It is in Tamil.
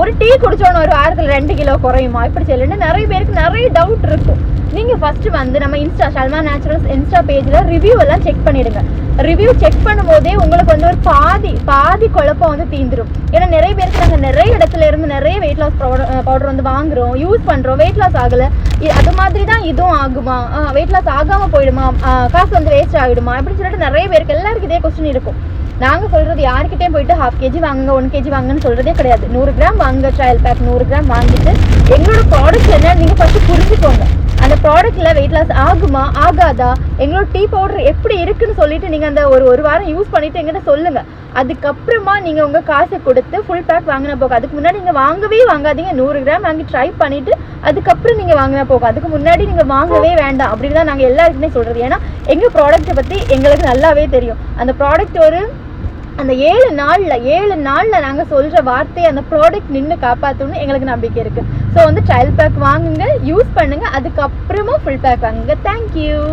ஒரு டீ குடிச்சோன்னு ஒரு வாரத்தில் 2 கிலோ குறையுமா இப்படி சொல்லிட்டு நிறைய பேருக்கு நிறைய டவுட் இருக்கும். நீங்கள் ஃபஸ்ட்டு வந்து நம்ம இன்ஸ்டா ஷல்மா நேச்சுரல்ஸ் இன்ஸ்டா பேஜில் ரிவ்யூ எல்லாம் செக் பண்ணிடுங்க. ரிவ்யூ செக் பண்ணும்போதே உங்களுக்கு வந்து ஒரு பாதி குழப்பம் வந்து தீந்துடும். ஏன்னா நிறைய பேருக்கு நாங்கள் நிறைய இடத்துல இருந்து நிறைய வெயிட் லாஸ் பவுடர் வந்து வாங்குகிறோம், யூஸ் பண்ணுறோம், வெயிட் லாஸ் ஆகலை. அது மாதிரி தான் இதுவும் ஆகுமா, வெயிட் லாஸ் ஆகாமல் போயிடுமா, காசு வந்து வேஸ்ட் ஆகிடுமா அப்படின்னு சொல்லிட்டு நிறைய பேருக்கு எல்லாருக்கும் இதே கொஸ்டின் இருக்கும். நாங்கள் சொல்கிறது யார்கிட்டையும் போயிட்டு 1/2 kg வாங்குங்க 1 kg வாங்குன்னு சொல்கிறதே கிடையாது. 100 கிராம் வாங்க, ட்ரையல் பேக் 100 கிராம் வாங்கிட்டு எங்களோட ப்ராடக்ட் என்ன நீங்கள் ஃபஸ்ட்டு புரிஞ்சுக்கோங்க. அந்த ப்ராடக்ட்டில் வெயிட் லாஸ் ஆகுமா ஆகாதா, எங்களோட டீ பவுடர் எப்படி இருக்குன்னு சொல்லிட்டு நீங்கள் அந்த ஒரு வாரம் யூஸ் பண்ணிவிட்டு எங்கிட்ட சொல்லுங்கள். அதுக்கப்புறமா நீங்கள் உங்கள் காசை கொடுத்து ஃபுல் பேக் வாங்கினா போக. அதுக்கு முன்னாடி நீங்கள் வாங்கவே வாங்காதீங்க. 100 கிராம் வாங்கி ட்ரை பண்ணிவிட்டு அதுக்கப்புறம் நீங்கள் வாங்கினா போக. அதுக்கு முன்னாடி நீங்கள் வாங்கவே வேண்டாம் அப்படின்னு தான் நாங்கள் எல்லாருக்குமே சொல்கிறது. ஏன்னா எங்கள் ப்ராடக்ட்டை பற்றி எங்களுக்கு நல்லாவே தெரியும். அந்த ப்ராடக்ட் அந்த 7 நாளில் நாங்கள் சொல்கிற வார்த்தையை அந்த ப்ராடக்ட் நின்று காப்பாற்றணும்னு எங்களுக்கு நம்பிக்கை இருக்குது. ஸோ வந்து ட்ரையல் பேக் வாங்குங்க, யூஸ் பண்ணுங்கள், அதுக்கப்புறமா ஃபுல் பேக் வாங்குங்க. தேங்க்யூ.